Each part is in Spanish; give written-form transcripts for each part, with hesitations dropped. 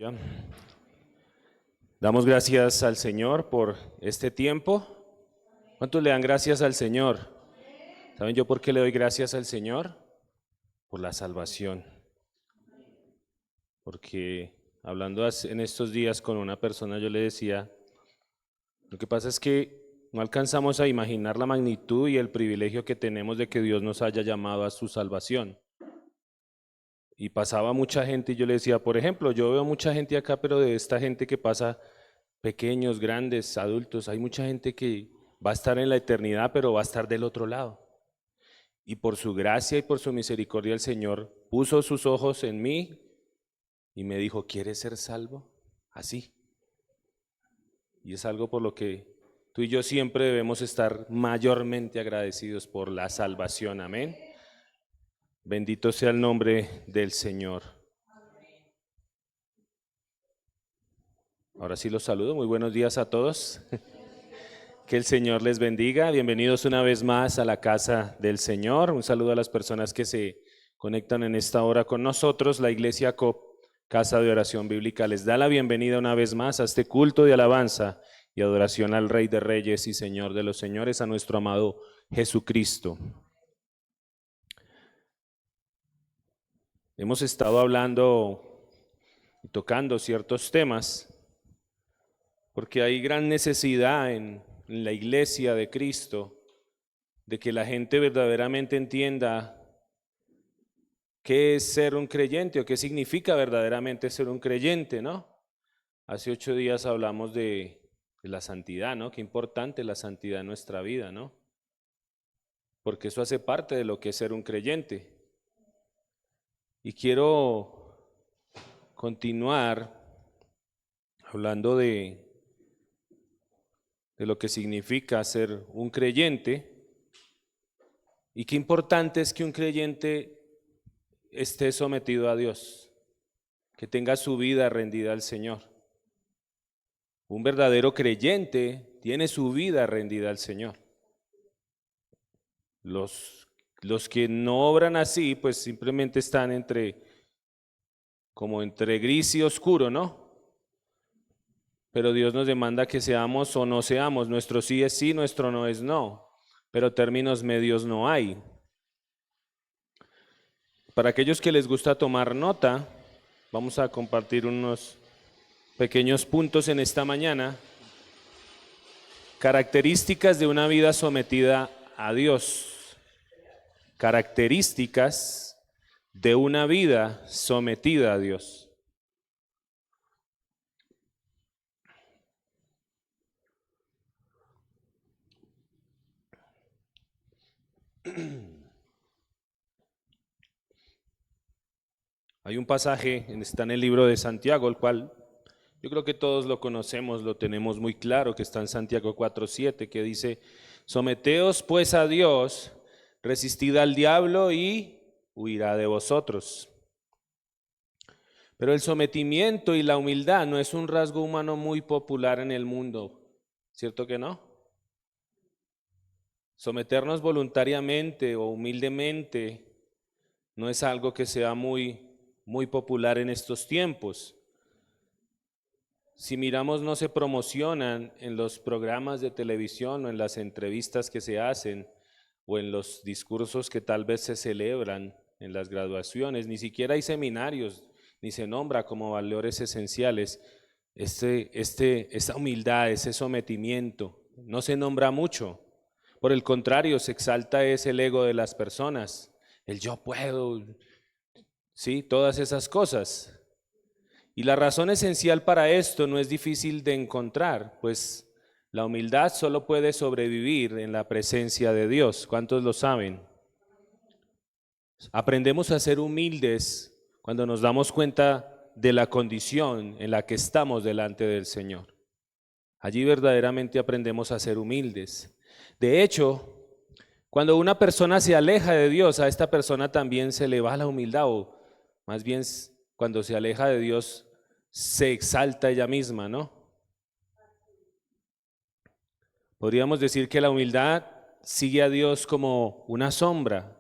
Ya. Damos gracias al Señor por este tiempo. ¿Cuántos le dan gracias al Señor? ¿Saben yo por qué le doy gracias al Señor? Por la salvación. Porque hablando en estos días con una persona yo le decía, lo que pasa es que no alcanzamos a imaginar la magnitud y el privilegio que tenemos de que Dios nos haya llamado a su salvación. Y pasaba mucha gente y yo le decía, por ejemplo, yo veo mucha gente acá, pero de esta gente que pasa, pequeños, grandes, adultos, hay mucha gente que va a estar en la eternidad, pero va a estar del otro lado. Y por su gracia y por su misericordia el Señor puso sus ojos en mí y me dijo, ¿quieres ser salvo? Así. Y es algo por lo que tú y yo siempre debemos estar mayormente agradecidos por la salvación. Amén. Bendito sea el nombre del Señor. Ahora sí los saludo. Muy buenos días a todos. Que el Señor les bendiga. Bienvenidos una vez más a la casa del Señor. Un saludo a las personas que se conectan en esta hora con nosotros. La Iglesia COP, Casa de Oración Bíblica, les da la bienvenida una vez más a este culto de alabanza y adoración al Rey de Reyes y Señor de los Señores, a nuestro amado Jesucristo. Hemos estado hablando y tocando ciertos temas porque hay gran necesidad en la Iglesia de Cristo de que la gente verdaderamente entienda qué es ser un creyente o qué significa verdaderamente ser un creyente, ¿no? Hace 8 días hablamos de la santidad, ¿no? Qué importante la santidad en nuestra vida, ¿no? Porque eso hace parte de lo que es ser un creyente. Y quiero continuar hablando de lo que significa ser un creyente y qué importante es que un creyente esté sometido a Dios, que tenga su vida rendida al Señor. Un verdadero creyente tiene su vida rendida al Señor. Los que no obran así, pues simplemente están como entre gris y oscuro, ¿no? Pero Dios nos demanda que seamos o no seamos. Nuestro sí es sí, nuestro no es no. Pero términos medios no hay. Para aquellos que les gusta tomar nota, vamos a compartir unos pequeños puntos en esta mañana. Características de una vida sometida a Dios. Características de una vida sometida a Dios. Hay un pasaje, está en el libro de Santiago, el cual yo creo que todos lo conocemos, lo tenemos muy claro, que está en Santiago 4:7, que dice, someteos pues a Dios, resistid al diablo y huirá de vosotros. Pero el sometimiento y la humildad no es un rasgo humano muy popular en el mundo, ¿cierto que no? Someternos voluntariamente o humildemente no es algo que sea muy popular en estos tiempos. Si miramos, no se promocionan en los programas de televisión o en las entrevistas que se hacen o en los discursos que tal vez se celebran en las graduaciones, ni siquiera hay seminarios, ni se nombra como valores esenciales esta humildad, ese sometimiento, no se nombra mucho. Por el contrario, se exalta es el ego de las personas, el yo puedo, sí, todas esas cosas. Y la razón esencial para esto no es difícil de encontrar, pues la humildad solo puede sobrevivir en la presencia de Dios. ¿Cuántos lo saben? Aprendemos a ser humildes cuando nos damos cuenta de la condición en la que estamos delante del Señor. Allí verdaderamente aprendemos a ser humildes. De hecho, cuando una persona se aleja de Dios, a esta persona también se le va la humildad, o más bien cuando se aleja de Dios, se exalta ella misma, ¿no? Podríamos decir que la humildad sigue a Dios como una sombra.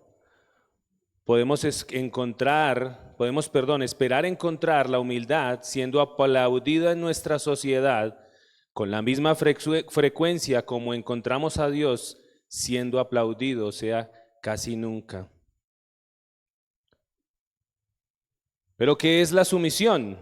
esperar encontrar la humildad siendo aplaudida en nuestra sociedad con la misma frecuencia como encontramos a Dios siendo aplaudido, o sea, casi nunca. ¿Pero qué es la sumisión?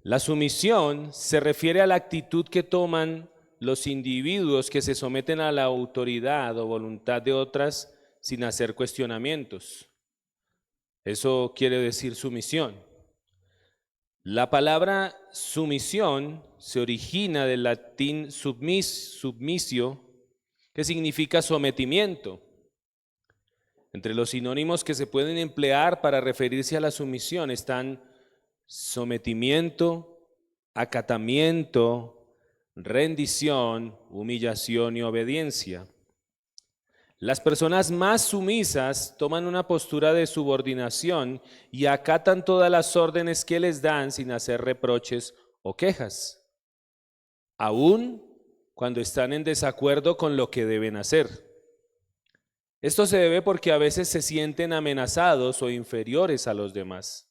La sumisión se refiere a la actitud que toman los individuos que se someten a la autoridad o voluntad de otras sin hacer cuestionamientos. Eso quiere decir sumisión. La palabra sumisión se origina del latín submissio, que significa sometimiento. Entre los sinónimos que se pueden emplear para referirse a la sumisión están sometimiento, acatamiento, rendición, humillación y obediencia. Las personas más sumisas toman una postura de subordinación y acatan todas las órdenes que les dan sin hacer reproches o quejas, aun cuando están en desacuerdo con lo que deben hacer. Esto se debe porque a veces se sienten amenazados o inferiores a los demás.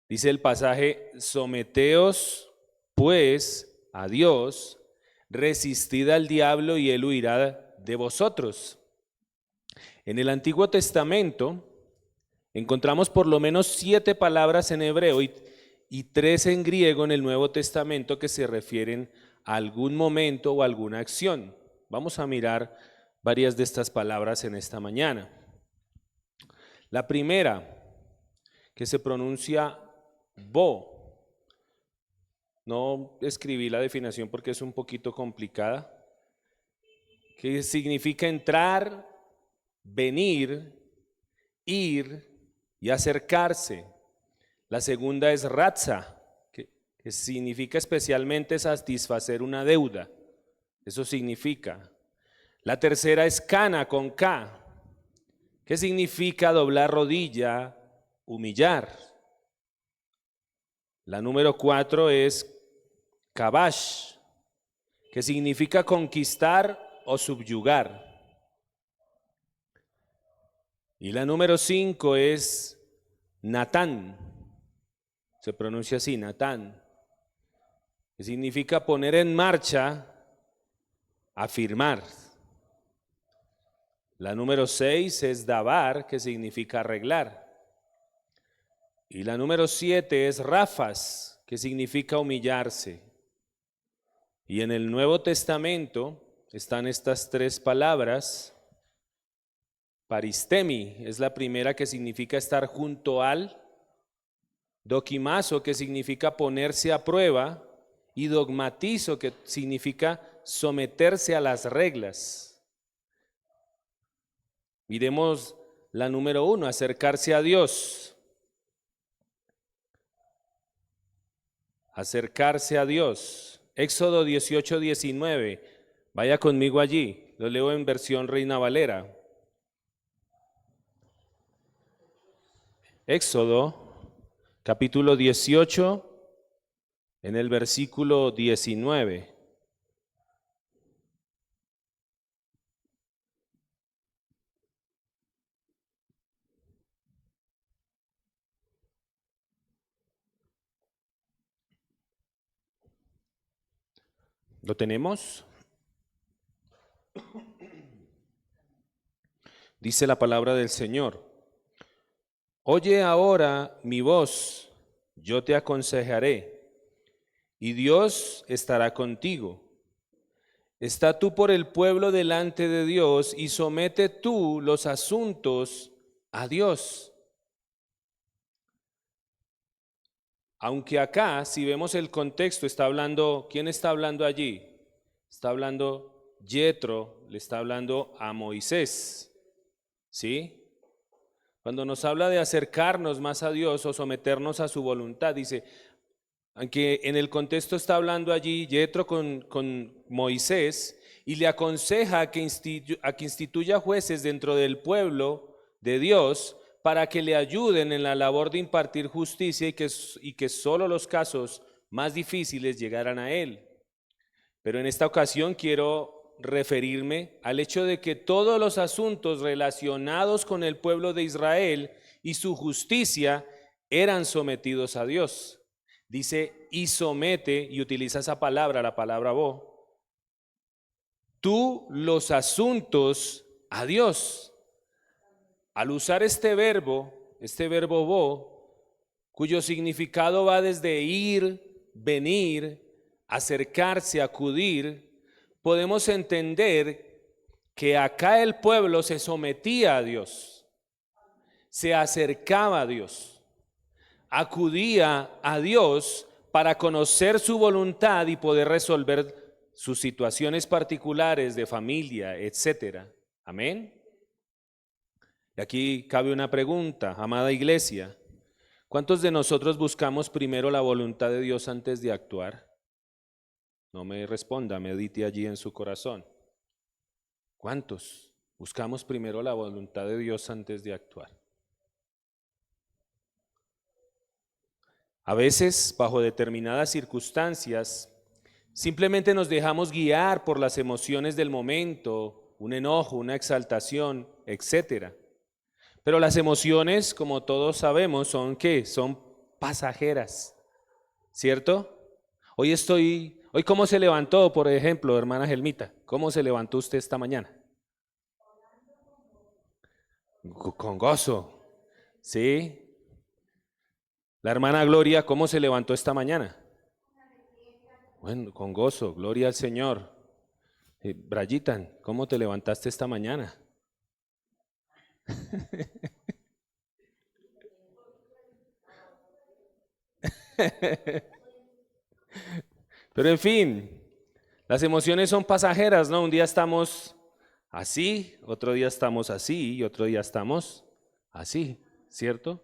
Dice el pasaje: someteos pues a Dios, resistid al diablo y él huirá de vosotros. En el Antiguo Testamento encontramos por lo menos 7 palabras en hebreo y 3 en griego en el Nuevo Testamento que se refieren a algún momento o alguna acción. Vamos a mirar varias de estas palabras en esta mañana. La primera, que se pronuncia bo. No escribí la definición porque es un poquito complicada, que significa entrar, venir, ir y acercarse. La segunda es ratza, que significa especialmente satisfacer una deuda. Eso significa. La tercera es cana con K, que significa doblar rodilla, humillar. La número 4 es kabash, que significa conquistar o subyugar. Y la número 5 es Natán, se pronuncia así, Natán, que significa poner en marcha, afirmar. La número 6 es Dabar, que significa arreglar. Y la número 7 es Rafas, que significa humillarse. Y en el Nuevo Testamento están estas 3 palabras. Paristemi es la primera, que significa estar junto al. Dokimazo, que significa ponerse a prueba. Y dogmatizo, que significa someterse a las reglas. Miremos la número 1, acercarse a Dios. Acercarse a Dios. Éxodo 18:19. Vaya conmigo allí. Lo leo en versión Reina Valera. Éxodo, capítulo 18, en el versículo 19. ¿Lo tenemos? Dice la palabra del Señor: oye ahora mi voz, yo te aconsejaré, y Dios estará contigo. Está tú por el pueblo delante de Dios, y somete tú los asuntos a Dios. Aunque acá, si vemos el contexto, está hablando, ¿quién está hablando allí? Está hablando Yetro, le está hablando a Moisés, ¿sí? Cuando nos habla de acercarnos más a Dios o someternos a su voluntad, dice, aunque en el contexto está hablando allí Yetro con Moisés y le aconseja a que instituya jueces dentro del pueblo de Dios para que le ayuden en la labor de impartir justicia y que solo los casos más difíciles llegaran a él. Pero en esta ocasión quiero referirme al hecho de que todos los asuntos relacionados con el pueblo de Israel y su justicia eran sometidos a Dios. Dice, y somete, y utiliza esa palabra, la palabra bo, tú los asuntos a Dios. Al usar este verbo bo, cuyo significado va desde ir, venir, acercarse, acudir, podemos entender que acá el pueblo se sometía a Dios, se acercaba a Dios, acudía a Dios para conocer su voluntad y poder resolver sus situaciones particulares de familia, etcétera. Amén. Y aquí cabe una pregunta, amada iglesia. ¿Cuántos de nosotros buscamos primero la voluntad de Dios antes de actuar? No me responda, medite allí en su corazón. ¿Cuántos buscamos primero la voluntad de Dios antes de actuar? A veces, bajo determinadas circunstancias, simplemente nos dejamos guiar por las emociones del momento, un enojo, una exaltación, etcétera. Pero las emociones, como todos sabemos, ¿son qué? Son pasajeras, ¿cierto? Hoy ¿cómo se levantó, por ejemplo, hermana Gelmita? ¿Cómo se levantó usted esta mañana? Con gozo, ¿sí? La hermana Gloria, ¿cómo se levantó esta mañana? Bueno, con gozo, gloria al Señor. Brayitan, ¿cómo te levantaste esta mañana? Pero en fin, las emociones son pasajeras, ¿no? Un día estamos así, otro día estamos así y otro día estamos así, ¿cierto?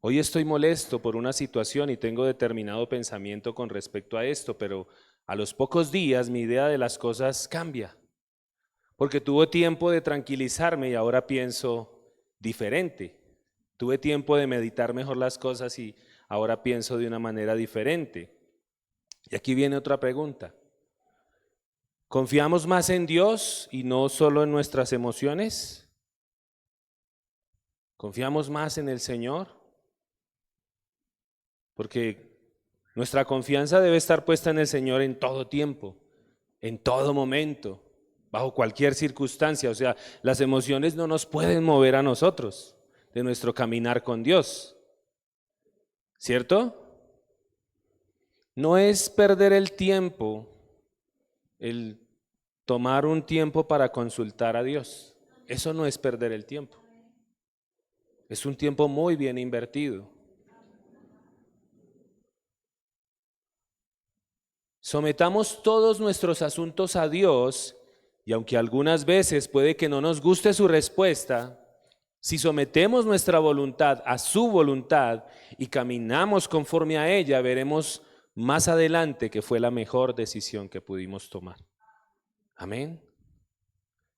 Hoy estoy molesto por una situación y tengo determinado pensamiento con respecto a esto, pero a los pocos días mi idea de las cosas cambia, porque tuve tiempo de tranquilizarme y ahora pienso diferente. Tuve tiempo de meditar mejor las cosas y ahora pienso de una manera diferente. Y aquí viene otra pregunta. ¿Confiamos más en Dios y no solo en nuestras emociones? ¿Confiamos más en el Señor? Porque nuestra confianza debe estar puesta en el Señor en todo tiempo, en todo momento, bajo cualquier circunstancia. O sea, las emociones no nos pueden mover a nosotros de nuestro caminar con Dios, ¿cierto? No es perder el tiempo el tomar un tiempo para consultar a Dios. Eso no es perder el tiempo. Es un tiempo muy bien invertido. Sometamos todos nuestros asuntos a Dios y aunque algunas veces puede que no nos guste su respuesta, si sometemos nuestra voluntad a su voluntad y caminamos conforme a ella, veremos más adelante que fue la mejor decisión que pudimos tomar. Amén.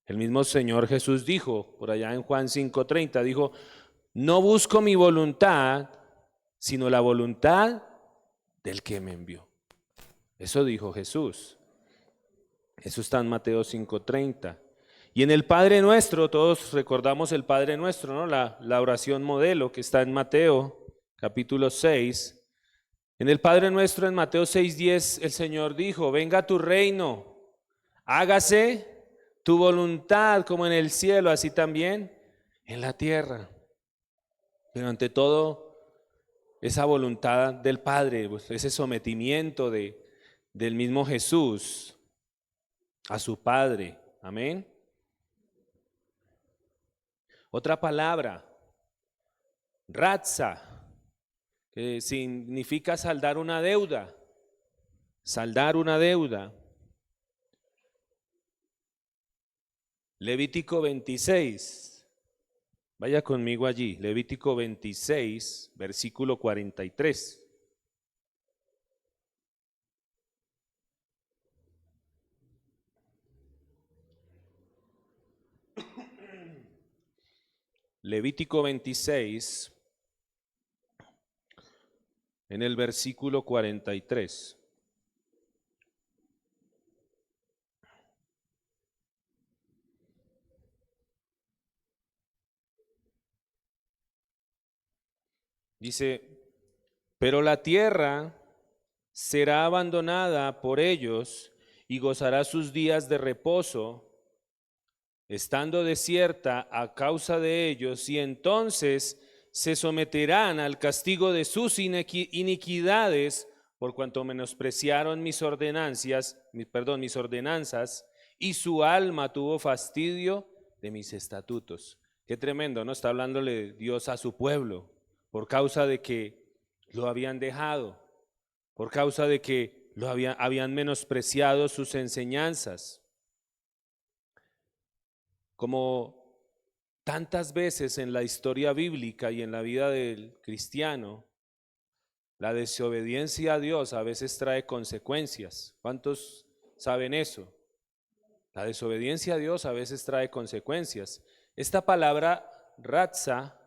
El mismo Señor Jesús dijo, por allá en Juan 5:30, dijo, no busco mi voluntad, sino la voluntad del que me envió. Eso dijo Jesús. Eso está en Mateo 5:30. Y en el Padre Nuestro, todos recordamos el Padre Nuestro, ¿no? La oración modelo que está en Mateo capítulo 6. En el Padre Nuestro, en Mateo 6:10, el Señor dijo, venga tu reino, hágase tu voluntad como en el cielo, así también en la tierra. Pero ante todo, esa voluntad del Padre, pues, ese sometimiento del mismo Jesús a su Padre. Amén. Otra palabra, ratza, que significa saldar una deuda. Saldar una deuda. Levítico 26. Vaya conmigo allí. Levítico 26, versículo 43. Levítico 26, en el versículo 43. Dice, pero la tierra será abandonada por ellos y gozará sus días de reposo, estando desierta a causa de ellos, y entonces se someterán al castigo de sus iniquidades, por cuanto menospreciaron mis ordenanzas, y su alma tuvo fastidio de mis estatutos. Qué tremendo, ¿no? Está hablándole Dios a su pueblo, por causa de que lo habían dejado, por causa de que habían menospreciado sus enseñanzas. Como tantas veces en la historia bíblica y en la vida del cristiano, la desobediencia a Dios a veces trae consecuencias. ¿Cuántos saben eso? La desobediencia a Dios a veces trae consecuencias. Esta palabra ratza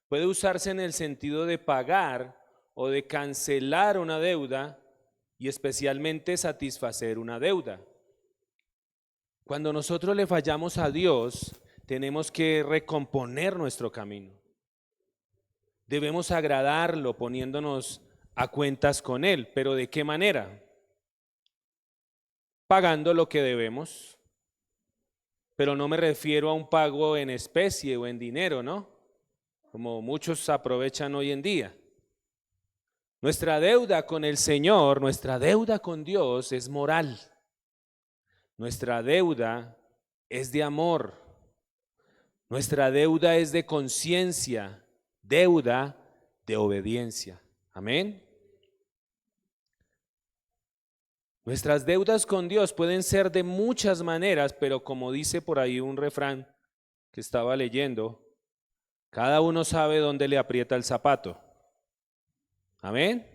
puede usarse en el sentido de pagar o de cancelar una deuda y especialmente satisfacer una deuda. Cuando nosotros le fallamos a Dios, tenemos que recomponer nuestro camino. Debemos agradarlo poniéndonos a cuentas con Él, pero ¿de qué manera? Pagando lo que debemos, pero no me refiero a un pago en especie o en dinero, ¿no? Como muchos aprovechan hoy en día. Nuestra deuda con el Señor, nuestra deuda con Dios es moral. Nuestra deuda es de amor. Nuestra deuda es de conciencia, deuda de obediencia. Amén. Nuestras deudas con Dios pueden ser de muchas maneras, pero como dice por ahí un refrán que estaba leyendo, cada uno sabe dónde le aprieta el zapato. Amén.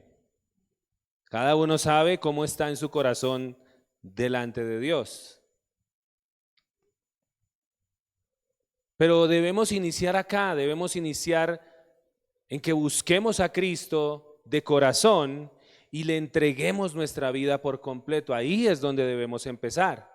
Cada uno sabe cómo está en su corazón delante de Dios. Pero debemos iniciar acá, debemos iniciar en que busquemos a Cristo de corazón y le entreguemos nuestra vida por completo. Ahí es donde debemos empezar.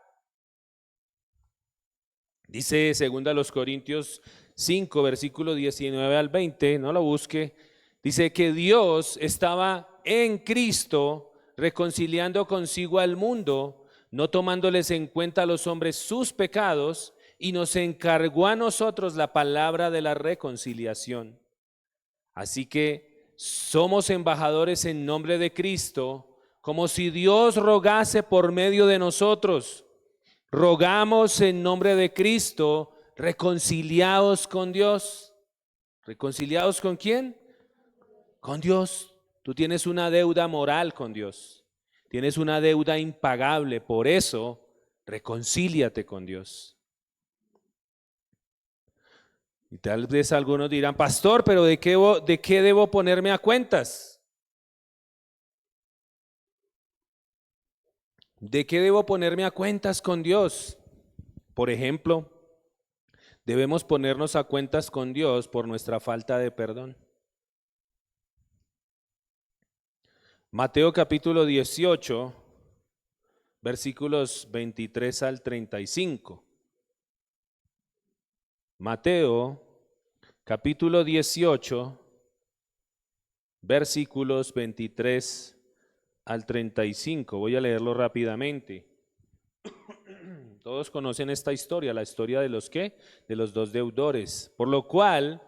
Dice 2 Corintios 5, versículo 19 al 20, no lo busque. Dice que Dios estaba en Cristo reconciliando consigo al mundo, no tomándoles en cuenta a los hombres sus pecados, y nos encargó a nosotros la palabra de la reconciliación. Así que somos embajadores en nombre de Cristo, como si Dios rogase por medio de nosotros. Rogamos en nombre de Cristo, reconciliados con Dios. ¿Reconciliados con quién? Con Dios. Tú tienes una deuda moral con Dios. Tienes una deuda impagable. Por eso, reconcíliate con Dios. Y tal vez algunos dirán, pastor, pero ¿de qué debo ponerme a cuentas? ¿De qué debo ponerme a cuentas con Dios? Por ejemplo, debemos ponernos a cuentas con Dios por nuestra falta de perdón. Mateo capítulo 18, versículos 23 al 35. Mateo capítulo 18, versículos 23 al 35. Voy a leerlo rápidamente. Todos conocen esta historia, la historia de los ¿qué? De los dos deudores. Por lo cual,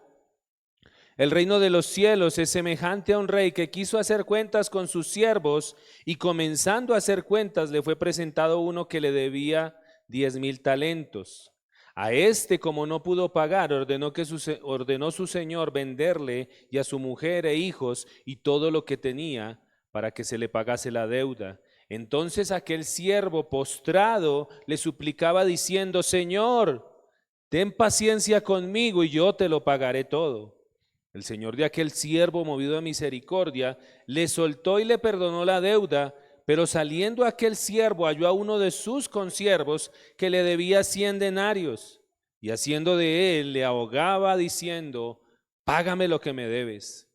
el reino de los cielos es semejante a un rey que quiso hacer cuentas con sus siervos, y comenzando a hacer cuentas le fue presentado uno que le debía 10,000 talentos. A este, como no pudo pagar, ordenó su señor venderle y a su mujer e hijos y todo lo que tenía para que se le pagase la deuda. Entonces aquel siervo postrado le suplicaba diciendo, Señor, ten paciencia conmigo y yo te lo pagaré todo. El señor de aquel siervo, movido a misericordia, le soltó y le perdonó la deuda. Pero saliendo aquel siervo halló a uno de sus consiervos que le debía 100 denarios, y haciendo de él le ahogaba diciendo, págame lo que me debes.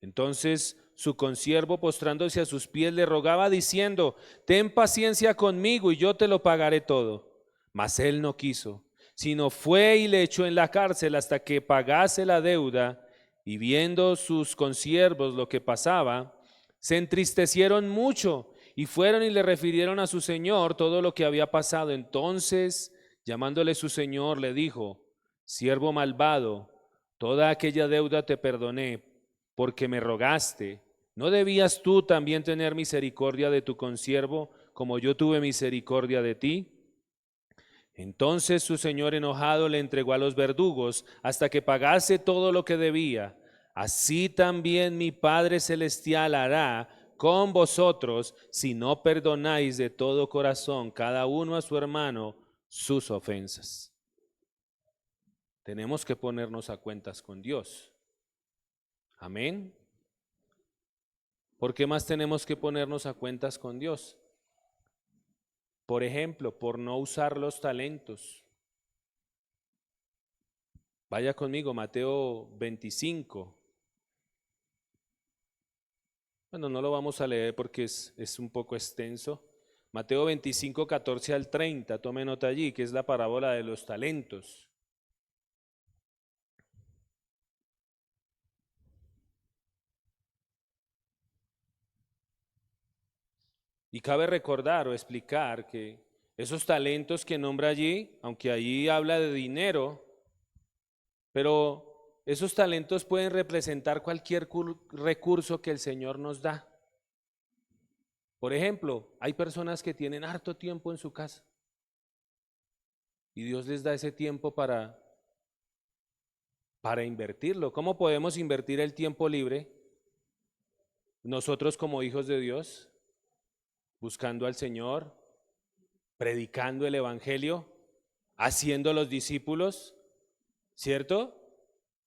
Entonces su consiervo, postrándose a sus pies, le rogaba diciendo, ten paciencia conmigo y yo te lo pagaré todo. Mas él no quiso, sino fue y le echó en la cárcel hasta que pagase la deuda. y viendo sus consiervos lo que pasaba, se entristecieron mucho y fueron y le refirieron a su señor todo lo que había pasado. Entonces, llamándole su señor, le dijo: siervo malvado, toda aquella deuda te perdoné, porque me rogaste. ¿No debías tú también tener misericordia de tu consiervo, como yo tuve misericordia de ti? Entonces su señor enojado le entregó a los verdugos hasta que pagase todo lo que debía. Así también mi Padre Celestial hará con vosotros si no perdonáis de todo corazón cada uno a su hermano sus ofensas. Tenemos que ponernos a cuentas con Dios. Amén. ¿Por qué más tenemos que ponernos a cuentas con Dios? Por ejemplo, por no usar los talentos. Vaya conmigo, Mateo 25. Bueno, no lo vamos a leer porque es un poco extenso. Mateo 25, 14 al 30, tome nota allí, que es la parábola de los talentos. Y cabe recordar o explicar que esos talentos que nombra allí, aunque allí habla de dinero, pero esos talentos pueden representar cualquier recurso que el Señor nos da. Por ejemplo, hay personas que tienen harto tiempo en su casa y Dios les da ese tiempo para invertirlo. ¿Cómo podemos invertir el tiempo libre? Nosotros como hijos de Dios, buscando al Señor, predicando el Evangelio, haciendo los discípulos, ¿cierto?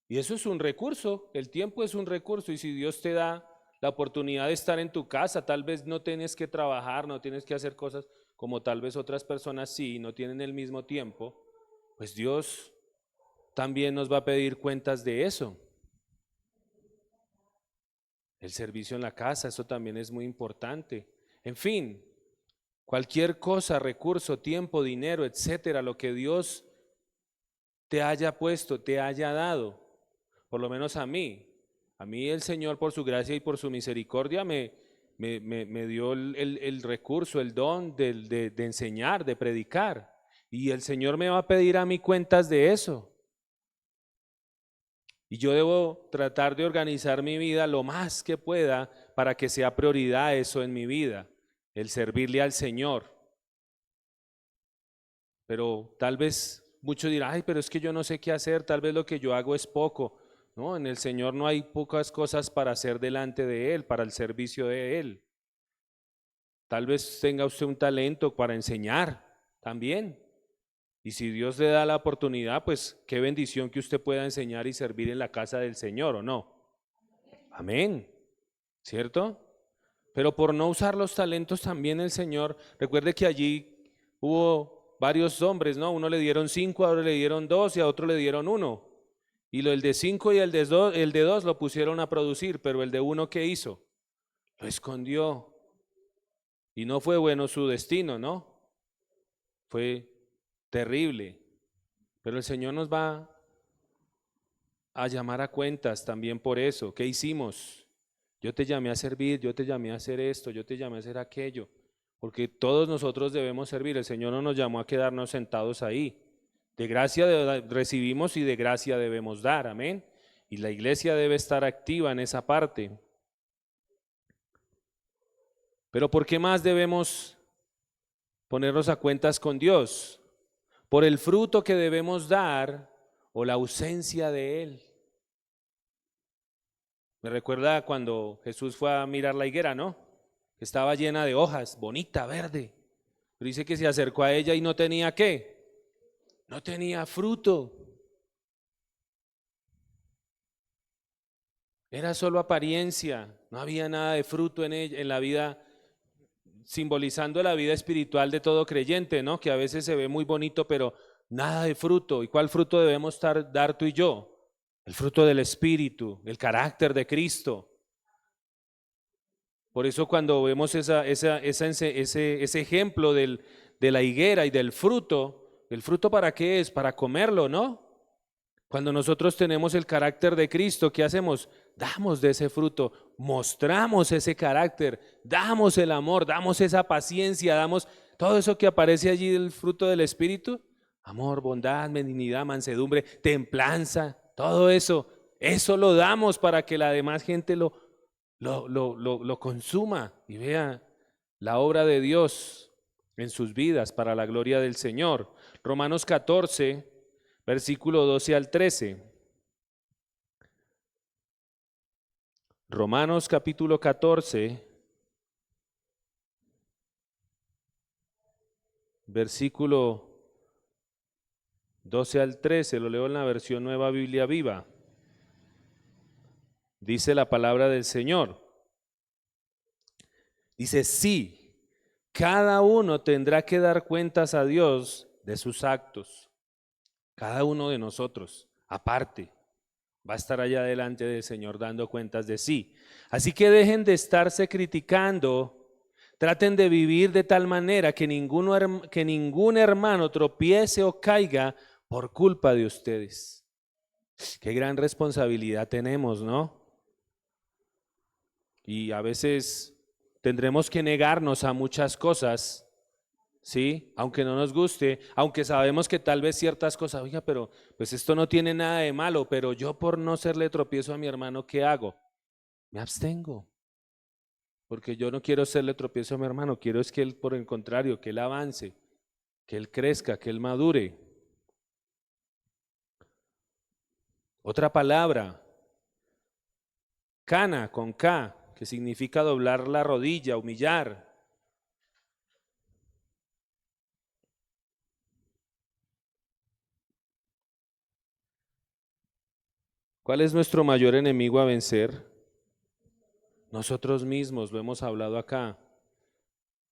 Y eso es un recurso, el tiempo es un recurso, y si Dios te da la oportunidad de estar en tu casa, tal vez no tienes que trabajar, no tienes que hacer cosas como tal vez otras personas sí, no tienen el mismo tiempo, pues Dios también nos va a pedir cuentas de eso. El servicio en la casa, eso también es muy importante. En fin, cualquier cosa, recurso, tiempo, dinero, etcétera, lo que Dios te haya puesto, te haya dado, por lo menos a mí el Señor por su gracia y por su misericordia me dio el recurso, el don de enseñar, de predicar, y el Señor me va a pedir a mí cuentas de eso. Y yo debo tratar de organizar mi vida lo más que pueda para que sea prioridad eso en mi vida, el servirle al Señor. Pero tal vez muchos dirán: ay, pero es que yo no sé qué hacer, tal vez lo que yo hago es poco. No, en el Señor no hay pocas cosas para hacer delante de Él, para el servicio de Él. Tal vez tenga usted un talento para enseñar también. Y si Dios le da la oportunidad, pues qué bendición que usted pueda enseñar y servir en la casa del Señor, ¿o no? Amén, ¿cierto? Pero por no usar los talentos también el Señor, recuerde que allí hubo varios hombres, ¿no? Uno le dieron 5, a otro le dieron 2 y a otro le dieron 1. Y el de 5 y el de 2 lo pusieron a producir, pero el de 1, ¿qué hizo? Lo escondió. Y no fue bueno su destino, ¿no? Fue terrible. Pero el Señor nos va a llamar a cuentas también por eso. ¿Qué hicimos? Yo te llamé a servir, yo te llamé a hacer esto, yo te llamé a hacer aquello. Porque todos nosotros debemos servir. El Señor no nos llamó a quedarnos sentados ahí. De gracia recibimos y de gracia debemos dar, amén. Y la iglesia debe estar activa en esa parte. Pero ¿por qué más debemos ponernos a cuentas con Dios? Por el fruto que debemos dar o la ausencia de Él. Me recuerda cuando Jesús fue a mirar la higuera, ¿no? Estaba llena de hojas, bonita, verde. Pero dice que se acercó a ella y no tenía ¿qué? No tenía fruto. Era solo apariencia, no había nada de fruto en ella, en la vida, simbolizando la vida espiritual de todo creyente, ¿no? Que a veces se ve muy bonito, pero nada de fruto. ¿Y cuál fruto debemos dar tú y yo? El fruto del Espíritu, el carácter de Cristo. Por eso cuando vemos ese ejemplo de la higuera y del fruto, ¿el fruto para qué es? Para comerlo, ¿no? Cuando nosotros tenemos el carácter de Cristo, ¿qué hacemos? Damos de ese fruto, mostramos ese carácter, damos el amor, damos esa paciencia, damos todo eso que aparece allí del fruto del Espíritu. Amor, bondad, benignidad, mansedumbre, templanza, todo eso lo damos para que la demás gente lo consuma y vea la obra de Dios en sus vidas para la gloria del Señor. Romanos 14, versículo 12 al 13. Romanos capítulo 14, versículo 12 al 13, lo leo en la versión Nueva Biblia Viva. Dice la palabra del Señor. Dice, sí, cada uno tendrá que dar cuentas a Dios de sus actos. Cada uno de nosotros, aparte, va a estar allá delante del Señor dando cuentas de sí. Así que dejen de estarse criticando. Traten de vivir de tal manera que ningún hermano tropiece o caiga por culpa de ustedes. Qué gran responsabilidad tenemos, ¿no? Y a veces tendremos que negarnos a muchas cosas, ¿sí? Aunque no nos guste, aunque sabemos que tal vez ciertas cosas, oiga, pero pues esto no tiene nada de malo, pero yo por no serle tropiezo a mi hermano, ¿qué hago? Me abstengo. Porque yo no quiero serle tropiezo a mi hermano, quiero es que él, por el contrario, que él avance, que él crezca, que él madure. Otra palabra, cana con K, que significa doblar la rodilla, humillar. ¿Cuál es nuestro mayor enemigo a vencer? Nosotros mismos, lo hemos hablado acá.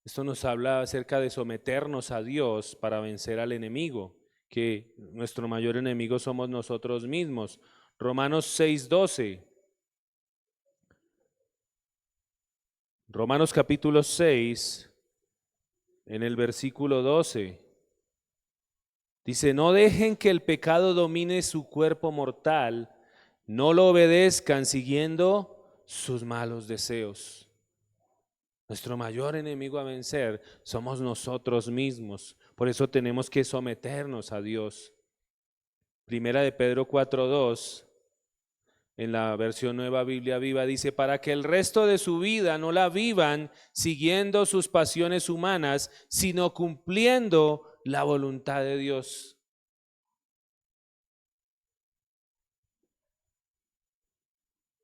Esto nos habla acerca de someternos a Dios para vencer al enemigo, que nuestro mayor enemigo somos nosotros mismos. Romanos 6:12. Romanos capítulo 6, en el versículo 12. Dice, no dejen que el pecado domine su cuerpo mortal, no lo obedezcan siguiendo sus malos deseos. Nuestro mayor enemigo a vencer somos nosotros mismos. Por eso tenemos que someternos a Dios. Primera de Pedro 4:2, en la versión Nueva Biblia Viva, dice, para que el resto de su vida no la vivan siguiendo sus pasiones humanas, sino cumpliendo la voluntad de Dios.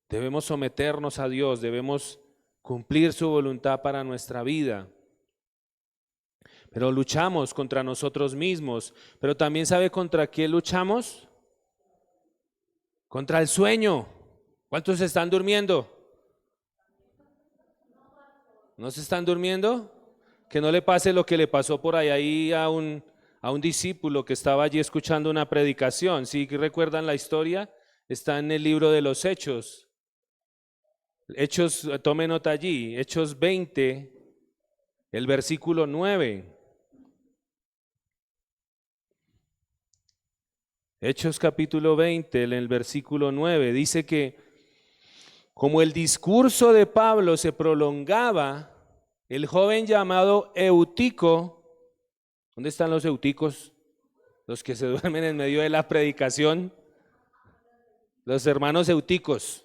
Debemos someternos a Dios, debemos cumplir su voluntad para nuestra vida. Pero luchamos contra nosotros mismos. Pero también ¿sabe contra quién luchamos? Contra el sueño. ¿Cuántos están durmiendo? ¿No se están durmiendo? Que no le pase lo que le pasó por ahí a un discípulo que estaba allí escuchando una predicación. ¿Sí recuerdan la historia? Está en el libro de los Hechos. Hechos, tome nota allí, Hechos 20, el versículo 9. Hechos capítulo 20, en el versículo 9, dice que como el discurso de Pablo se prolongaba, el joven llamado Eutico, ¿dónde están los euticos? Los que se duermen en medio de la predicación, los hermanos euticos.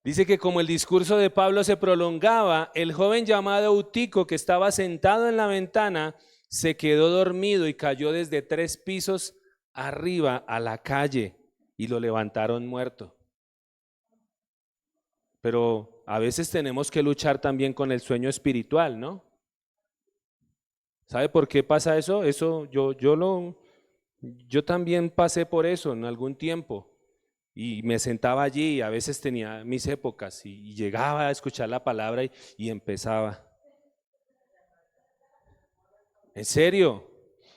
Dice que como el discurso de Pablo se prolongaba, el joven llamado Eutico, que estaba sentado en la ventana, se quedó dormido y cayó desde 3 pisos arriba a la calle y lo levantaron muerto. Pero a veces tenemos que luchar también con el sueño espiritual, ¿no? ¿Sabe por qué pasa eso? Yo también pasé por eso en algún tiempo. Y me sentaba allí y a veces tenía mis épocas y llegaba a escuchar la palabra y empezaba. ¿En serio?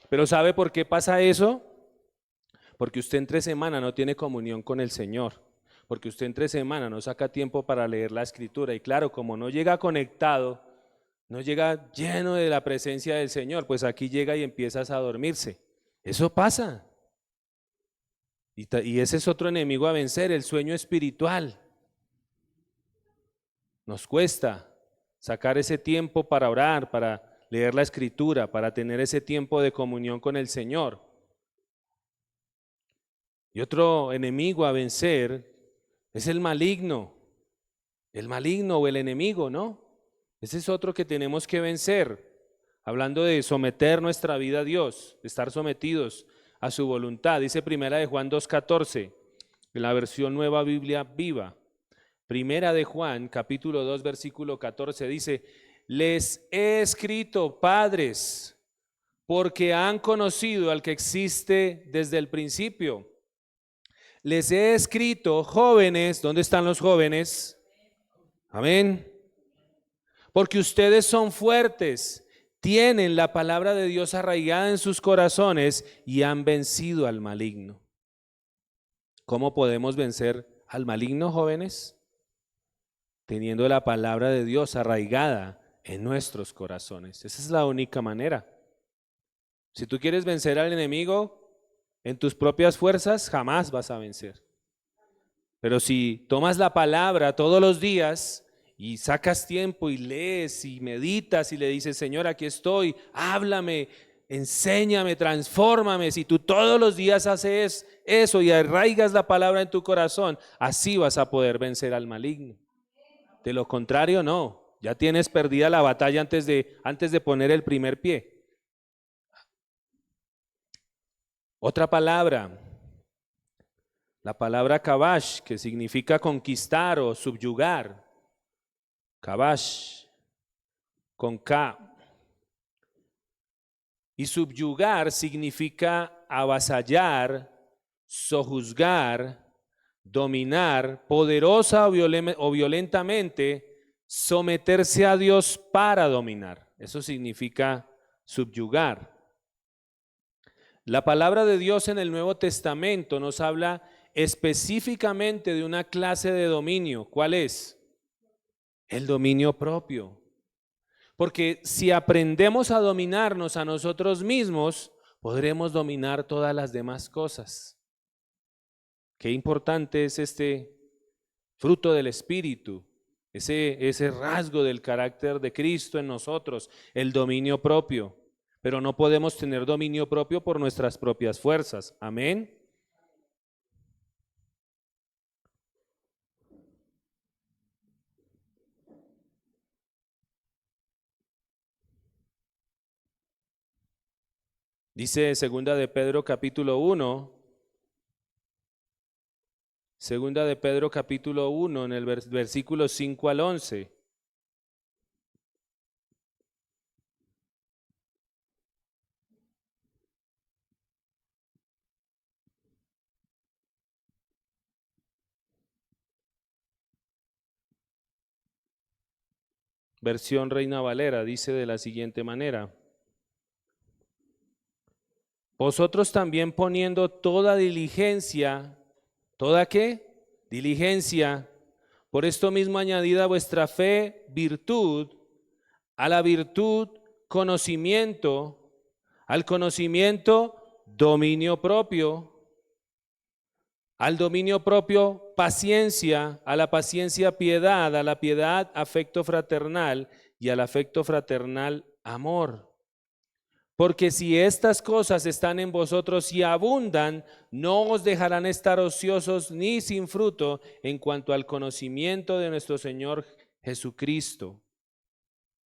¿Pero sabe por qué pasa eso? Porque usted entre semana no tiene comunión con el Señor. Porque usted entre semana no saca tiempo para leer la Escritura. Y claro, como no llega conectado, no llega lleno de la presencia del Señor, pues aquí llega y empiezas a dormirse. Eso pasa. Y ese es otro enemigo a vencer, el sueño espiritual. Nos cuesta sacar ese tiempo para orar, para leer la escritura, para tener ese tiempo de comunión con el Señor. Y otro enemigo a vencer es el maligno o el enemigo, ¿no? Ese es otro que tenemos que vencer, hablando de someter nuestra vida a Dios, de estar sometidos a su voluntad. Dice Primera de Juan 2:14, en la versión Nueva Biblia Viva. Primera de Juan, capítulo 2, versículo 14, dice: les he escrito, padres, porque han conocido al que existe desde el principio. Les he escrito, jóvenes, ¿dónde están los jóvenes? Amén. Porque ustedes son fuertes, tienen la palabra de Dios arraigada en sus corazones y han vencido al maligno. ¿Cómo podemos vencer al maligno, jóvenes? Teniendo la palabra de Dios arraigada en nuestros corazones. Esa es la única manera. Si tú quieres vencer al enemigo en tus propias fuerzas, jamás vas a vencer. Pero si tomas la palabra todos los días y sacas tiempo y lees y meditas y le dices: Señor, aquí estoy, háblame, enséñame, transfórmame. Si tú todos los días haces eso y arraigas la palabra en tu corazón, así vas a poder vencer al maligno. De lo contrario, no. Ya tienes perdida la batalla antes de poner el primer pie. Otra palabra, la palabra kabash, que significa conquistar o subyugar. Kabash, con K. Y subyugar significa avasallar, sojuzgar, dominar, poderosa o violentamente, someterse a Dios para dominar. Eso significa subyugar. La palabra de Dios en el Nuevo Testamento nos habla específicamente de una clase de dominio. ¿Cuál es? El dominio propio. Porque si aprendemos a dominarnos a nosotros mismos, podremos dominar todas las demás cosas. Qué importante es este fruto del Espíritu, ese rasgo del carácter de Cristo en nosotros, el dominio propio. Pero no podemos tener dominio propio por nuestras propias fuerzas. Amén. Dice segunda de Pedro capítulo 1, segunda de Pedro capítulo 1 en el versículo 5 al 11. Versión Reina Valera dice de la siguiente manera: vosotros también poniendo toda diligencia, ¿toda qué? Diligencia. Por esto mismo añadida a vuestra fe virtud, a la virtud conocimiento, al conocimiento dominio propio, al dominio propio paciencia, a la paciencia piedad, a la piedad afecto fraternal y al afecto fraternal amor. Porque si estas cosas están en vosotros y abundan, no os dejarán estar ociosos ni sin fruto en cuanto al conocimiento de nuestro Señor Jesucristo.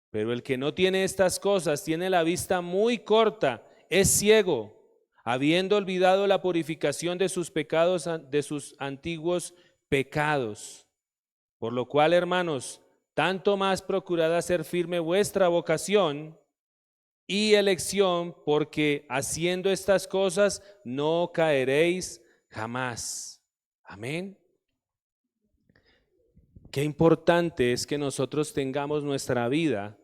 Pero el que no tiene estas cosas tiene la vista muy corta, es ciego, habiendo olvidado la purificación de sus pecados, de sus antiguos pecados. Por lo cual, hermanos, tanto más procurad hacer firme vuestra vocación y elección, porque haciendo estas cosas no caeréis jamás. Amén. Qué importante es que nosotros tengamos nuestra vida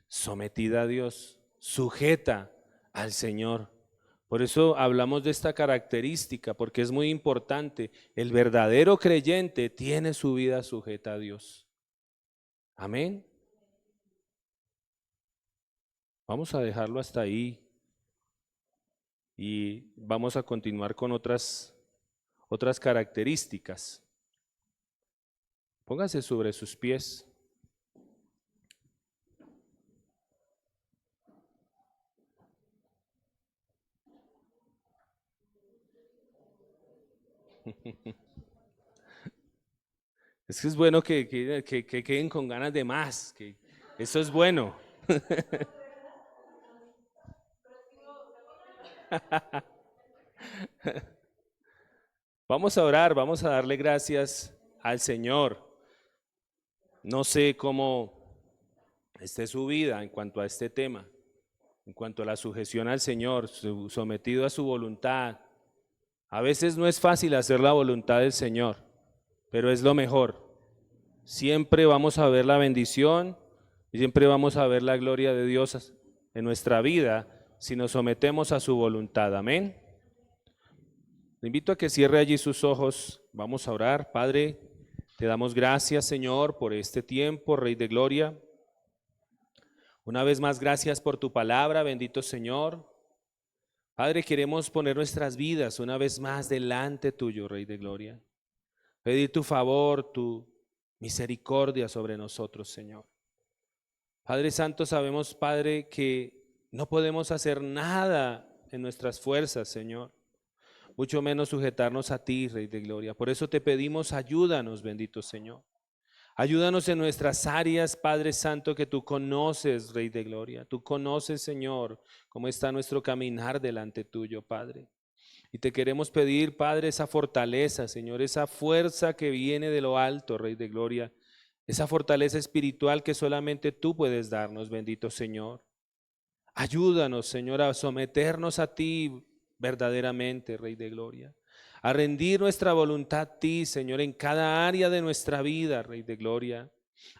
sometida a Dios, sujeta al Señor. Por eso hablamos de esta característica, porque es muy importante. El verdadero creyente tiene su vida sujeta a Dios. Amén. Vamos a dejarlo hasta ahí. y vamos a continuar con otras características. Póngase sobre sus pies. Es que es bueno que queden con ganas de más, que eso es bueno. Vamos a orar, vamos a darle gracias al Señor. No sé cómo esté su vida en cuanto a este tema, en cuanto a la sujeción al Señor, sometido a su voluntad. A veces no es fácil hacer la voluntad del Señor, pero es lo mejor. Siempre vamos a ver la bendición y siempre vamos a ver la gloria de Dios en nuestra vida si nos sometemos a su voluntad. Amén. Le invito a que cierre allí sus ojos. Vamos a orar. Padre, te damos gracias, Señor, por este tiempo, Rey de Gloria. Una vez más, gracias por tu palabra, bendito Señor. Padre, queremos poner nuestras vidas una vez más delante tuyo, Rey de Gloria. Pedir tu favor, tu misericordia sobre nosotros, Señor. Padre Santo, sabemos, Padre, que no podemos hacer nada en nuestras fuerzas, Señor. Mucho menos sujetarnos a ti, Rey de Gloria. Por eso te pedimos, ayúdanos, bendito Señor. Ayúdanos en nuestras áreas, Padre Santo, que tú conoces, Rey de Gloria. Tú conoces, Señor, cómo está nuestro caminar delante tuyo, Padre. Y te queremos pedir, Padre, esa fortaleza, Señor, esa fuerza que viene de lo alto, Rey de Gloria. Esa fortaleza espiritual que solamente tú puedes darnos, bendito Señor. Ayúdanos, Señor, a someternos a ti verdaderamente, Rey de Gloria. A rendir nuestra voluntad a ti, Señor, en cada área de nuestra vida, Rey de Gloria.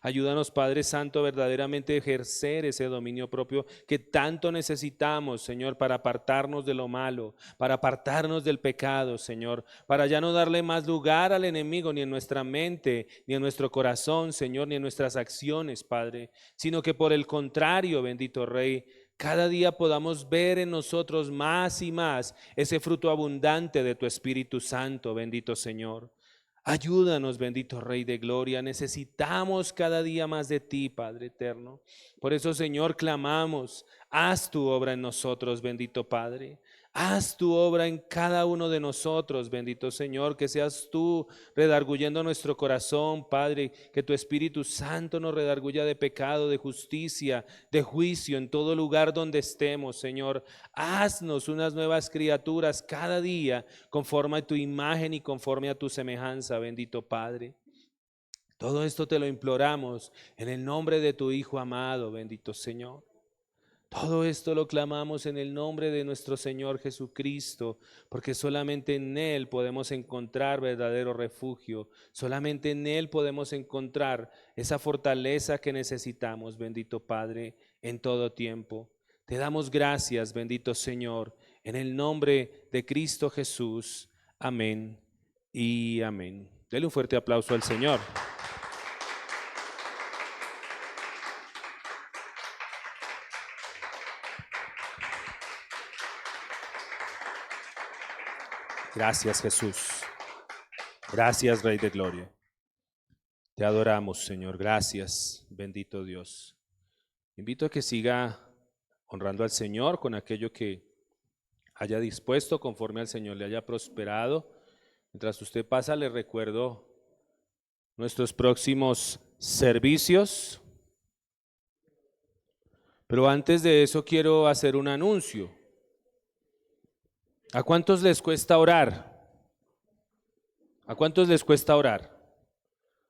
Ayúdanos, Padre Santo, verdaderamente a ejercer ese dominio propio que tanto necesitamos, Señor, para apartarnos de lo malo, para apartarnos del pecado, Señor, para ya no darle más lugar al enemigo ni en nuestra mente, ni en nuestro corazón, Señor, ni en nuestras acciones, Padre, sino que por el contrario, bendito Rey, cada día podamos ver en nosotros más y más ese fruto abundante de tu Espíritu Santo, bendito Señor. Ayúdanos, bendito Rey de Gloria. Necesitamos cada día más de ti, Padre eterno. Por eso, Señor, clamamos, haz tu obra en nosotros, bendito Padre. Haz tu obra en cada uno de nosotros, bendito Señor, que seas tú redarguyendo nuestro corazón, Padre, que tu Espíritu Santo nos redarguya de pecado, de justicia, de juicio en todo lugar donde estemos, Señor. Haznos unas nuevas criaturas cada día conforme a tu imagen y conforme a tu semejanza, bendito Padre. Todo esto te lo imploramos en el nombre de tu Hijo amado, bendito Señor. Todo esto lo clamamos en el nombre de nuestro Señor Jesucristo, porque solamente en Él podemos encontrar verdadero refugio, solamente en Él podemos encontrar esa fortaleza que necesitamos, bendito Padre, en todo tiempo. Te damos gracias, bendito Señor, en el nombre de Cristo Jesús. Amén y amén. Dele un fuerte aplauso al Señor. Gracias, Jesús. Gracias, Rey de Gloria. Te adoramos, Señor. Gracias, bendito Dios. Invito a que siga honrando al Señor con aquello que haya dispuesto, conforme al Señor le haya prosperado. Mientras usted pasa, le recuerdo nuestros próximos servicios. Pero antes de eso quiero hacer un anuncio. ¿A cuántos les cuesta orar? ¿A cuántos les cuesta orar?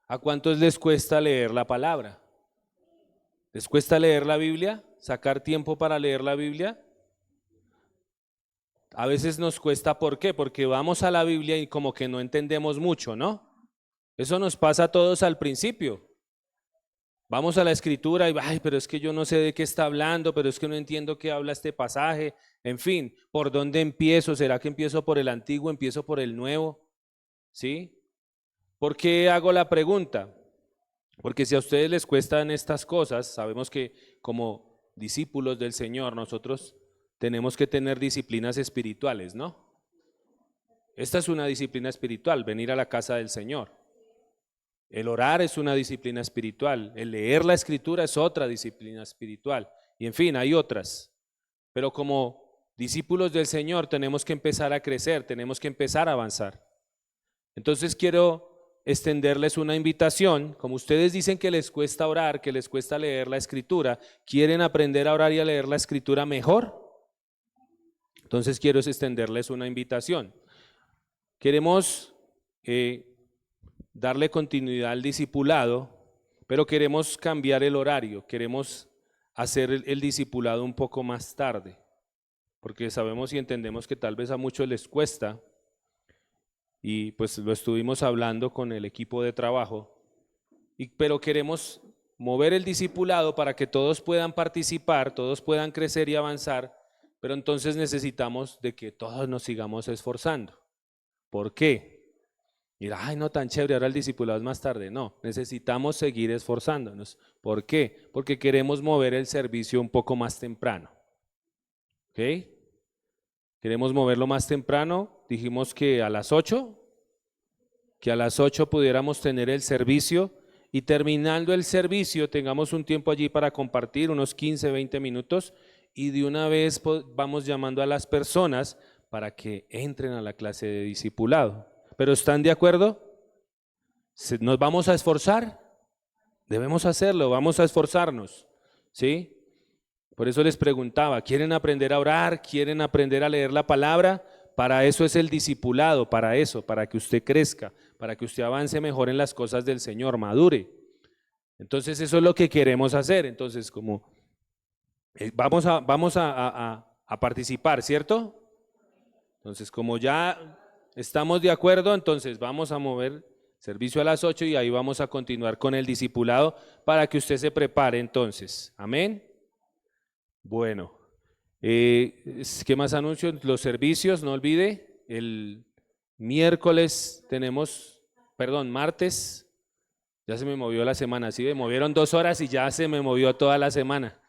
¿A cuántos les cuesta leer la palabra? ¿Les cuesta leer la Biblia? ¿Sacar tiempo para leer la Biblia? A veces nos cuesta, ¿por qué? Porque vamos a la Biblia y como que no entendemos mucho, ¿no? Eso nos pasa a todos al principio. Vamos a la Escritura y, ay, pero es que yo no sé de qué está hablando, pero es que no entiendo qué habla este pasaje. En fin, ¿por dónde empiezo? ¿Será que empiezo por el antiguo, empiezo por el nuevo? ¿Sí? ¿Por qué hago la pregunta? Porque si a ustedes les cuestan estas cosas, sabemos que como discípulos del Señor nosotros tenemos que tener disciplinas espirituales, ¿no? Esta es una disciplina espiritual, venir a la casa del Señor. El orar es una disciplina espiritual, el leer la Escritura es otra disciplina espiritual, y en fin, hay otras. Pero como discípulos del Señor tenemos que empezar a crecer, tenemos que empezar a avanzar. Entonces quiero extenderles una invitación. Como ustedes dicen que les cuesta orar, que les cuesta leer la Escritura, ¿quieren aprender a orar y a leer la Escritura mejor? Entonces quiero extenderles una invitación. Queremos darle continuidad al discipulado, pero queremos cambiar el horario, queremos hacer el discipulado un poco más tarde, porque sabemos y entendemos que tal vez a muchos les cuesta, y pues lo estuvimos hablando con el equipo de trabajo, pero queremos mover el discipulado para que todos puedan participar, todos puedan crecer y avanzar, pero entonces necesitamos de que todos nos sigamos esforzando. ¿Por qué? Mira, ay, no, tan chévere, ahora el discipulado es más tarde. No, necesitamos seguir esforzándonos. ¿Por qué? Porque queremos mover el servicio un poco más temprano. ¿Ok? Queremos moverlo más temprano. Dijimos que a las 8 pudiéramos tener el servicio y terminando el servicio tengamos un tiempo allí para compartir, unos 15, 20 minutos, y de una vez vamos llamando a las personas para que entren a la clase de discipulado. ¿Pero están de acuerdo? ¿Nos vamos a esforzar? Debemos hacerlo, vamos a esforzarnos, ¿sí? Por eso les preguntaba, ¿quieren aprender a orar? ¿Quieren aprender a leer la palabra? Para eso es el discipulado, para eso, para que usted crezca, para que usted avance mejor en las cosas del Señor, madure. Entonces eso es lo que queremos hacer. Entonces como vamos a participar, ¿cierto? Entonces como ya estamos de acuerdo, entonces vamos a mover servicio a las 8 y ahí vamos a continuar con el discipulado para que usted se prepare entonces. Amén. Bueno, ¿qué más anuncios? Los servicios, no olvide, el miércoles tenemos, martes, ya se me movió la semana, sí, me movieron 2 horas y ya se me movió toda la semana.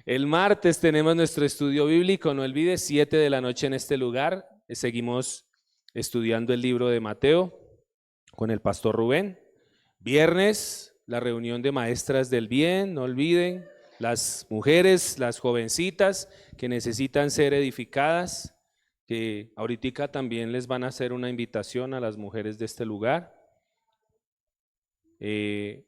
El martes tenemos nuestro estudio bíblico, no olvide, 7 de la noche en este lugar. Seguimos estudiando el libro de Mateo con el pastor Rubén. Viernes, la reunión de maestras del bien, no olviden, las mujeres, las jovencitas que necesitan ser edificadas, que ahorita también les van a hacer una invitación a las mujeres de este lugar. El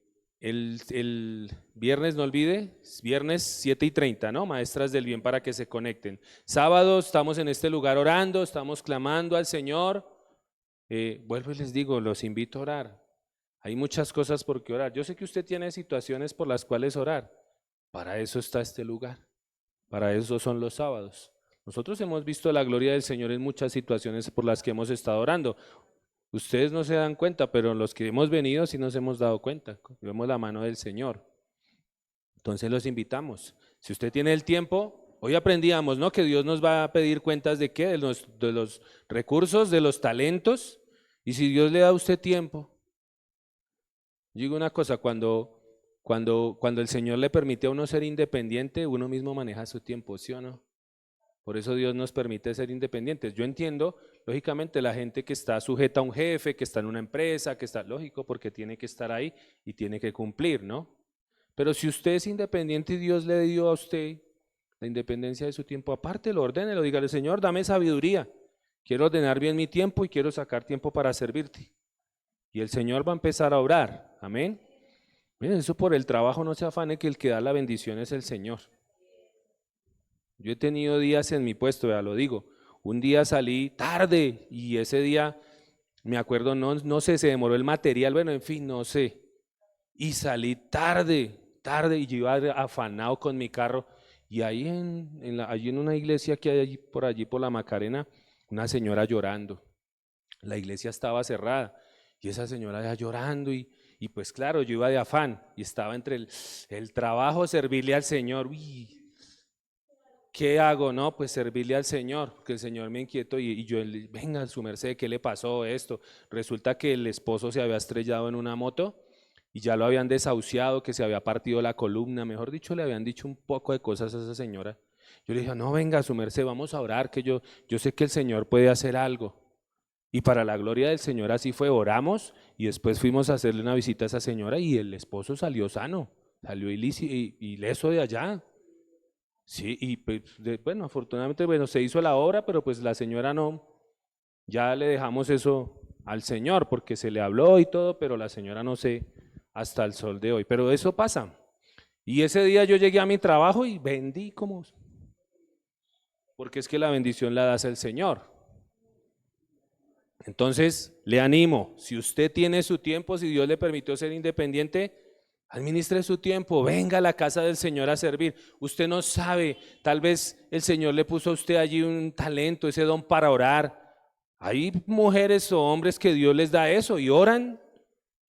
viernes, no olvide, viernes 7:30, ¿no? Maestras del bien para que se conecten. Sábado estamos en este lugar orando, estamos clamando al Señor. Vuelvo y les digo, los invito a orar. Hay muchas cosas por qué orar. Yo sé que usted tiene situaciones por las cuales orar. Para eso está este lugar. Para eso son los sábados. Nosotros hemos visto la gloria del Señor en muchas situaciones por las que hemos estado orando. Ustedes no se dan cuenta, pero los que hemos venido sí nos hemos dado cuenta. Vemos la mano del Señor. Entonces los invitamos. Si usted tiene el tiempo, hoy aprendíamos, ¿no? Que Dios nos va a pedir cuentas de qué, de los recursos, de los talentos. Y si Dios le da a usted tiempo, digo una cosa, cuando el Señor le permite a uno ser independiente, uno mismo maneja su tiempo, ¿sí o no? Por eso Dios nos permite ser independientes. Yo entiendo, lógicamente, la gente que está sujeta a un jefe, que está en una empresa, que está, lógico, porque tiene que estar ahí y tiene que cumplir, ¿no? Pero si usted es independiente y Dios le dio a usted la independencia de su tiempo, apártelo, ordénelo, dígale, Señor, dame sabiduría. Quiero ordenar bien mi tiempo y quiero sacar tiempo para servirte. Y el Señor va a empezar a obrar, amén. Miren, eso por el trabajo no se afane, que el que da la bendición es el Señor. Yo he tenido días en mi puesto, ya lo digo, un día salí tarde y ese día, me acuerdo, no sé, se demoró el material, bueno, en fin, no sé, y salí tarde y yo iba afanado con mi carro y ahí allí en una iglesia que hay allí por la Macarena, una señora llorando, la iglesia estaba cerrada y esa señora ya llorando y pues claro, yo iba de afán y estaba entre el trabajo, servirle al Señor. Uy, ¿qué hago? No, pues servirle al Señor, porque el Señor me inquietó y yo, venga, su merced, ¿qué le pasó esto? Resulta que el esposo se había estrellado en una moto y ya lo habían desahuciado, que se había partido la columna, mejor dicho, le habían dicho un poco de cosas a esa señora. Yo le dije, no, venga, su merced, vamos a orar, que yo sé que el Señor puede hacer algo. Y para la gloria del Señor así fue, oramos y después fuimos a hacerle una visita a esa señora y el esposo salió sano, salió ileso de allá. Sí, y pues, bueno, afortunadamente, bueno, se hizo la obra, pero pues la señora no, ya le dejamos eso al Señor porque se le habló y todo, pero la señora no sé hasta el sol de hoy. Pero eso pasa. Y ese día yo llegué a mi trabajo y vendí como, porque es que la bendición la das el Señor. Entonces, le animo, si usted tiene su tiempo, si Dios le permitió ser independiente, administre su tiempo, venga a la casa del Señor a servir. Usted no sabe, tal vez el Señor le puso a usted allí un talento, ese don para orar. Hay mujeres o hombres que Dios les da eso y oran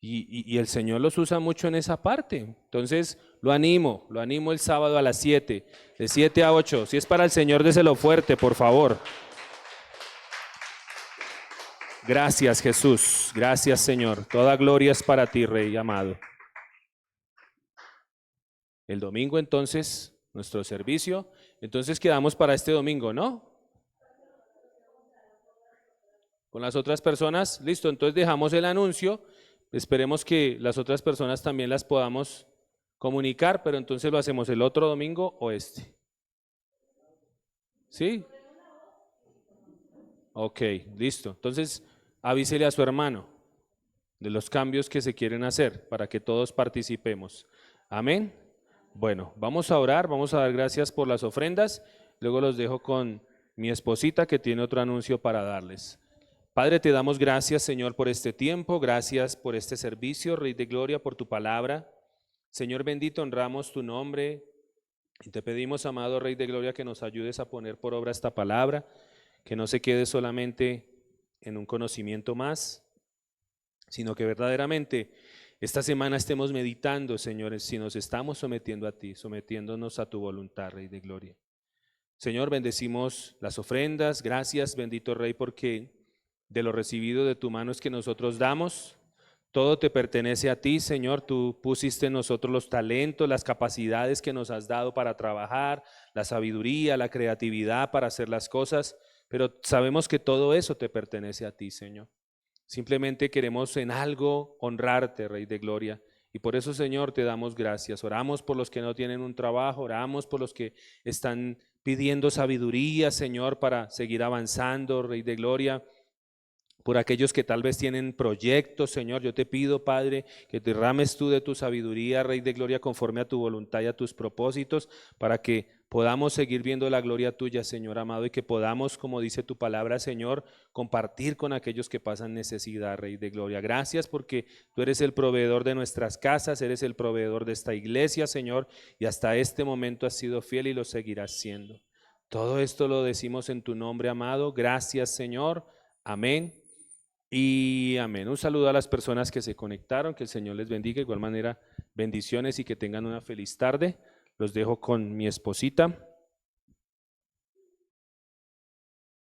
y el Señor los usa mucho en esa parte. Entonces, lo animo el sábado a las 7, de 7 a 8. Si es para el Señor, déselo fuerte, por favor. Gracias, Jesús. Gracias, Señor. Toda gloria es para ti, Rey amado. El domingo, entonces, nuestro servicio. Entonces, quedamos para este domingo, ¿no? Con las otras personas. Listo, entonces dejamos el anuncio. Esperemos que las otras personas también las podamos comunicar, pero entonces lo hacemos el otro domingo o este. ¿Sí? Ok, listo. Entonces, avísele a su hermano de los cambios que se quieren hacer para que todos participemos. Amén. Bueno, vamos a orar, vamos a dar gracias por las ofrendas. Luego los dejo con mi esposita que tiene otro anuncio para darles. Padre, te damos gracias, Señor, por este tiempo, gracias por este servicio, Rey de Gloria, por tu palabra. Señor bendito, honramos tu nombre y te pedimos, amado Rey de Gloria, que nos ayudes a poner por obra esta palabra, que no se quede solamente en un conocimiento más, sino que verdaderamente esta semana estemos meditando, Señor, si nos estamos sometiendo a ti, sometiéndonos a tu voluntad, Rey de Gloria. Señor, bendecimos las ofrendas, gracias, bendito Rey, porque de lo recibido de tu mano es que nosotros damos. Todo te pertenece a ti, Señor. Tú pusiste en nosotros los talentos, las capacidades que nos has dado para trabajar, la sabiduría, la creatividad para hacer las cosas, pero sabemos que todo eso te pertenece a ti, Señor. Simplemente queremos en algo honrarte, Rey de Gloria. Y por eso, Señor, te damos gracias. Oramos por los que no tienen un trabajo, oramos por los que están pidiendo sabiduría, Señor, para seguir avanzando, Rey de Gloria. Por aquellos que tal vez tienen proyectos, Señor, yo te pido, Padre, que derrames tú de tu sabiduría, Rey de Gloria, conforme a tu voluntad y a tus propósitos, para que podamos seguir viendo la gloria tuya, Señor amado, y que podamos, como dice tu palabra, Señor, compartir con aquellos que pasan necesidad, Rey de Gloria. Gracias porque tú eres el proveedor de nuestras casas, eres el proveedor de esta iglesia, Señor, y hasta este momento has sido fiel y lo seguirás siendo. Todo esto lo decimos en tu nombre, amado. Gracias, Señor. Amén. Y amén. Un saludo a las personas que se conectaron, que el Señor les bendiga. De igual manera, bendiciones y que tengan una feliz tarde. Los dejo con mi esposita.